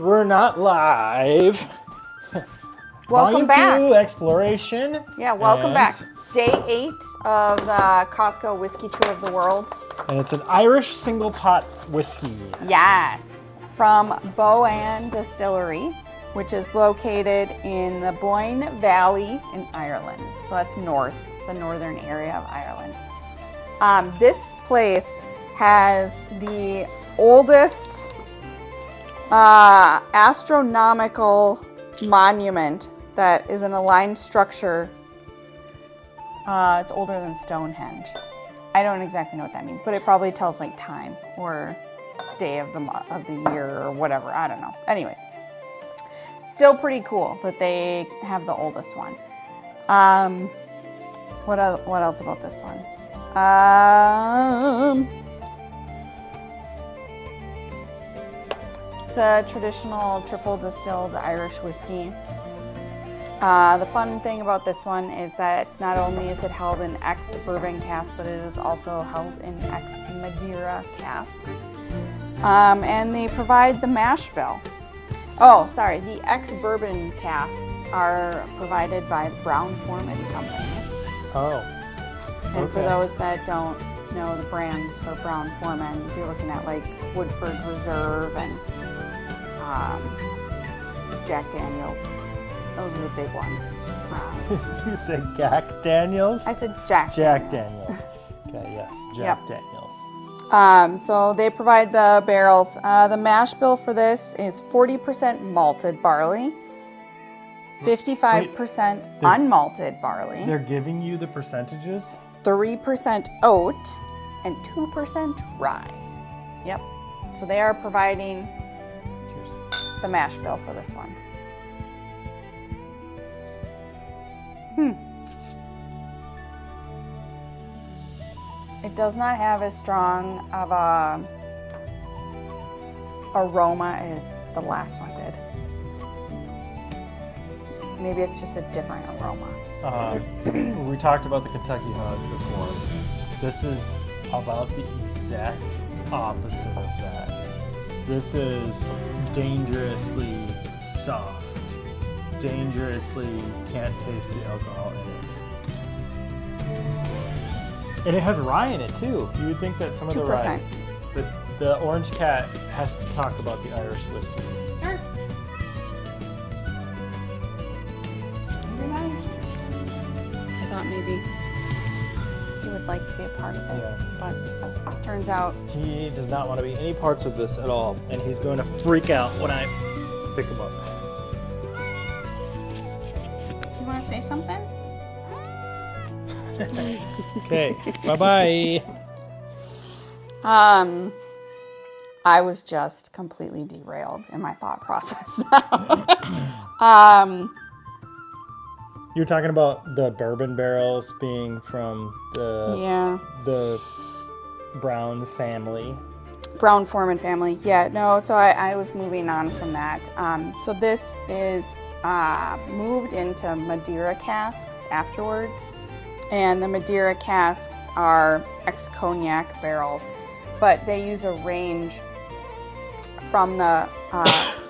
And we're not live. Welcome Volume back. 2 exploration. Yeah, welcome And- back. Day 8 of the Costco Whiskey Tour of the World. And it's an Irish single pot whiskey. Yes, from Boann Distillery, which is located in the Boyne Valley in Ireland. So that's north, the northern area of Ireland. This place has the oldest astronomical monument that is an aligned structure. It's older than Stonehenge. I don't exactly know what that means, but it probably tells like time or day of the year or whatever. I don't know. Anyways, still pretty cool that they have the oldest one. What else about this one? It's a traditional triple distilled Irish whiskey. The fun thing about this one is that not only is it held in ex-bourbon casks, but it is also held in ex-Madeira casks. And they provide the mash bill. Oh, sorry, the ex-bourbon casks are provided by the Brown-Forman Company. Oh. And for those that don't know the brands for Brown-Forman, if you're looking at like Woodford Reserve and Jack Daniels. Those are the big ones. You said Jack Daniels? I said Jack Daniels. Okay, yes, Jack Daniels. So they provide the barrels. The mash bill for this is 40% malted barley, 55% unmalted barley, They're giving you the percentages? 3% oat, and 2% rye. Yep. So they are providing the mash bill for this one. It does not have as strong of a aroma as the last one did. Maybe it's just a different aroma. We talked about the Kentucky Hug before. This is about the exact opposite of that. This is dangerously soft. Dangerously can't taste the alcohol in it. And it has rye in it too. You would think that some of the 2%. rye, the Orange Cat has to talk about the Irish whiskey. Sure. I thought maybe he would like to be a part of it, but turns out He does not want to be any parts of this at all, and he's going to freak out when I pick him up. you want to say something? Okay, bye-bye. I was just completely derailed in my thought process. You were talking about the bourbon barrels being from the Brown family. Brown-Forman family. Yeah, no, so I was moving on from that. So this is moved into Madeira casks afterwards. And the Madeira casks are ex-cognac barrels, but they use a range from the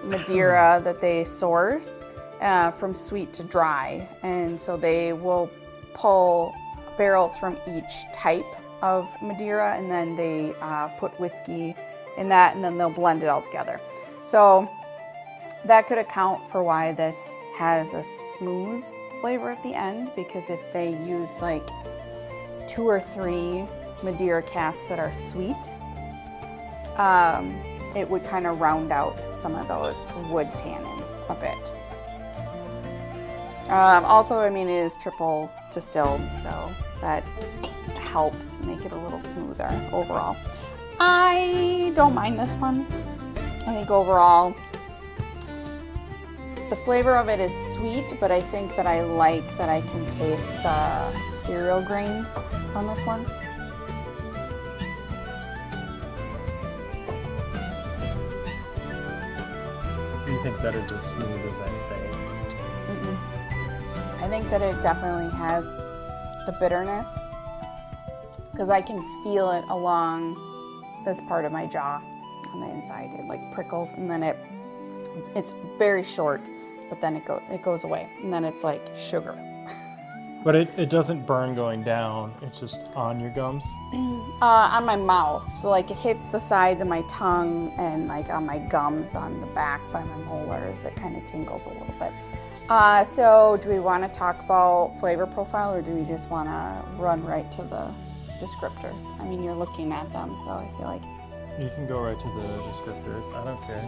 Madeira that they source from sweet to dry. And so they will pull barrels from each type of Madeira, and then they put whiskey in that, and then they'll blend it all together. So that could account for why this has a smooth flavor at the end, because if they use like 2 or 3 Madeira casks that are sweet, it would kind of round out some of those wood tannins a bit. Also, I mean, it is triple distilled, so that helps make it a little smoother overall. I don't mind this one. I think overall the flavor of it is sweet, but I think that I like that I can taste the cereal grains on this one. Do you think that is as smooth as I say? I think that it definitely has the bitterness, because I can feel it along this part of my jaw on the inside. It like prickles, and then it It's very short, but then it goes away, and then it's like sugar. But it doesn't burn going down. It's just on your gums. On my mouth, so like it hits the sides of my tongue and like on my gums on the back by my molars. It kind of tingles a little bit. So do we want to talk about flavor profile, or do we just want to run right to the descriptors? I mean, you're looking at them, so I feel like You can go right to the descriptors. I don't care.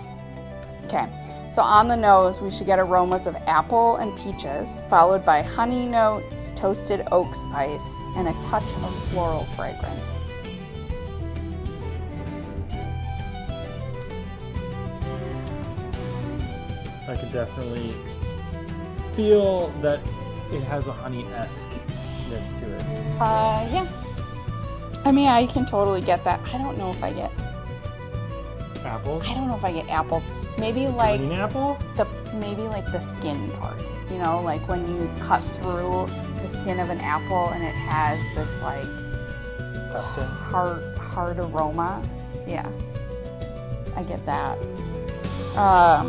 okay. So on the nose, we should get aromas of apple and peaches, followed by honey notes, toasted oak spice, and a touch of floral fragrance. I can definitely feel that it has a honey-esque-ness to it. Yeah. I mean, I can totally get that. I don't know if I get Apples? I don't know if I get apples. Maybe like Green apple? maybe like the skin part. You know, like when you cut through the skin of an apple and it has this like hard aroma. Yeah. I get that. I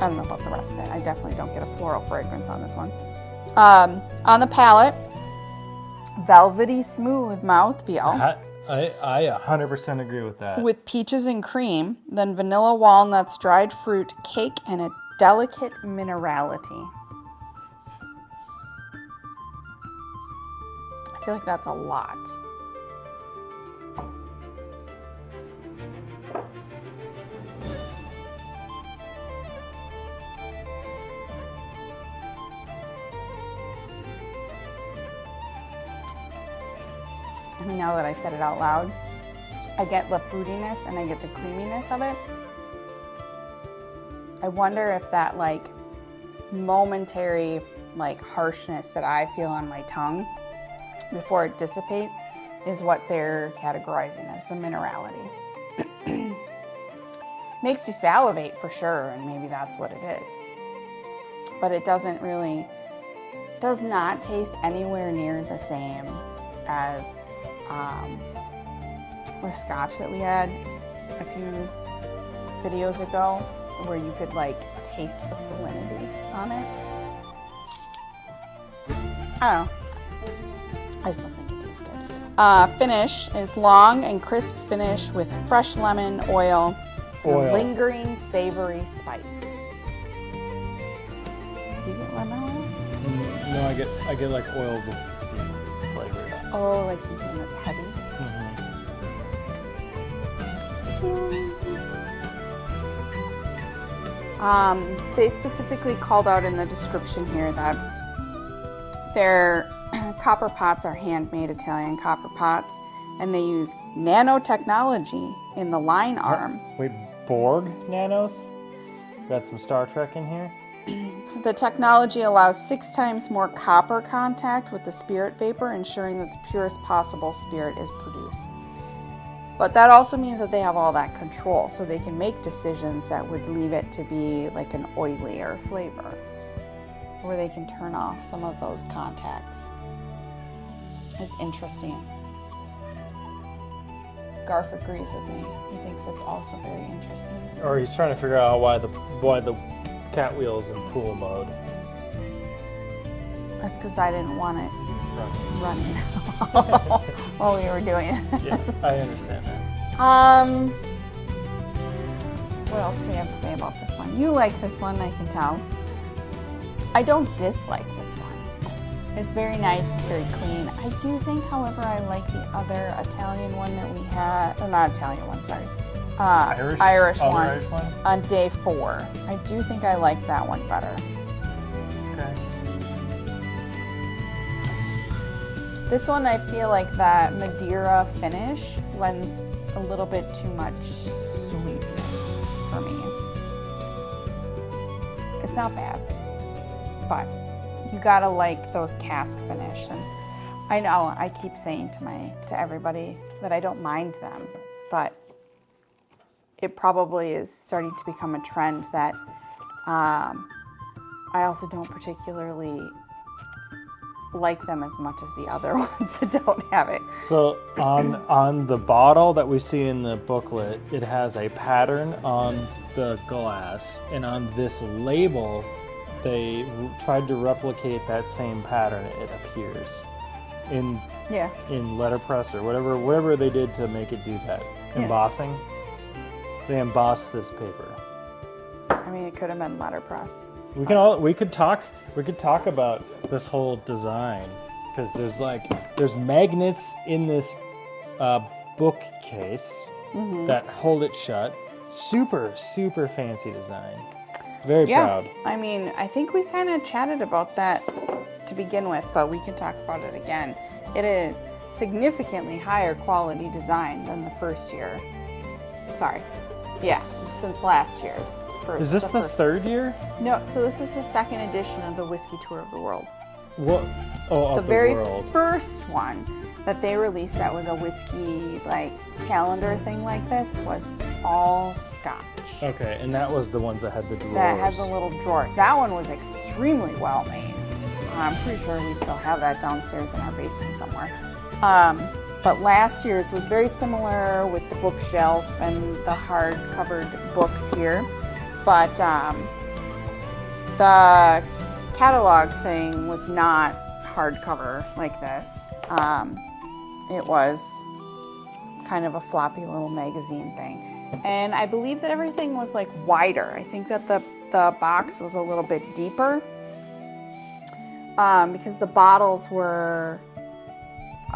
don't know about the rest of it. I definitely don't get a floral fragrance on this one. On the palate, velvety smooth mouthfeel. I 100% agree with that. With peaches and cream, then vanilla, walnuts, dried fruit, cake, and a delicate minerality. I feel like that's a lot. Now that I said it out loud, I get the fruitiness and I get the creaminess of it. I wonder if that like momentary like harshness that I feel on my tongue before it dissipates is what they're categorizing as the minerality. Makes you salivate for sure, and maybe that's what it is. But it does not taste anywhere near the same as the scotch that we had a few videos ago, where you could like taste the salinity on it. I don't know. I still think it tastes good. Finish is long and crisp finish with fresh lemon, oil, and a lingering savory spice. Do you get lemon oil? No, I get like oil viscosity flavors. Oh, like something that's heavy. They specifically called out in the description here that their copper pots are handmade Italian copper pots, and they use nanotechnology in the line arm. Wait, Borg nanos? Got some Star Trek in here? The technology allows 6 times more copper contact with the spirit vapor, ensuring that the purest possible spirit is produced. But that also means that they have all that control, so they can make decisions that would leave it to be like an oilier flavor, where they can turn off some of those contacts. It's interesting. Garth agrees with me. He thinks it's also very interesting. Or he's trying to figure out why the cat wheel's in pool mode. That's because I didn't want it running while we were doing it. Yeah, I understand that. What else do we have to say about this one? You like this one, I can tell. I don't dislike this one. It's very nice, it's very clean. I do think, however, I like the other Italian one that we had, or not Italian one, sorry. Irish one on day 4. I do think I like that one better. Okay. This one, I feel like that Madeira finish lends a little bit too much sweetness for me. It's not bad, but you gotta like those cask finish. And I know I keep saying to everybody that I don't mind them, but it probably is starting to become a trend that I also don't particularly like them as much as the other ones that don't have it. So on the bottle that we see in the booklet, it has a pattern on the glass, and on this label, they tried to replicate that same pattern. It appears in letterpress or whatever they did to make it do that. Embossing. They embossed this paper. I mean, it could have been letterpress. We could talk about this whole design, because there's magnets in this bookcase that hold it shut. Super fancy design. Very proud. I mean, I think we kind of chatted about that to begin with, but we can talk about it again. It is significantly higher quality design than the first year. Sorry. Yeah, since last year's. Is this the third year? No, so this is the second edition of the Whiskey Tour of the World. What? Oh, the of very the world. first one that they released that was a whiskey calendar thing like this was all Scotch. Okay, and that was the ones that had the drawers. That had the little drawers. That one was extremely well made. I'm pretty sure we still have that downstairs in our basement somewhere. But last year's was very similar with the bookshelf and the hard-covered books here. But the catalog thing was not hardcover like this. It was kind of a floppy little magazine thing. And I believe that everything was wider. I think that the box was a little bit deeper because the bottles were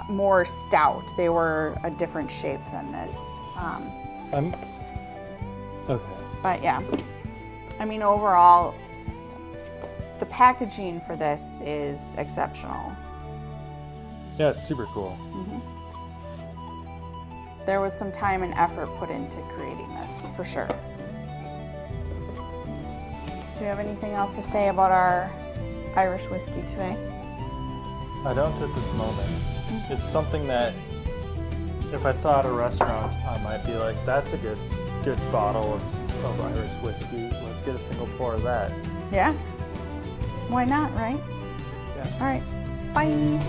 more stout. They were a different shape than this. Okay. But yeah, I mean, overall, the packaging for this is exceptional. Yeah, it's super cool. There was some time and effort put into creating this, for sure. Do you have anything else to say about our Irish whiskey today? I don't at this moment. It's something that if I saw at a restaurant, I might be like, that's a good bottle of Irish whiskey. Let's get a single pour of that. Yeah. Why not, right? Yeah. All right. Bye.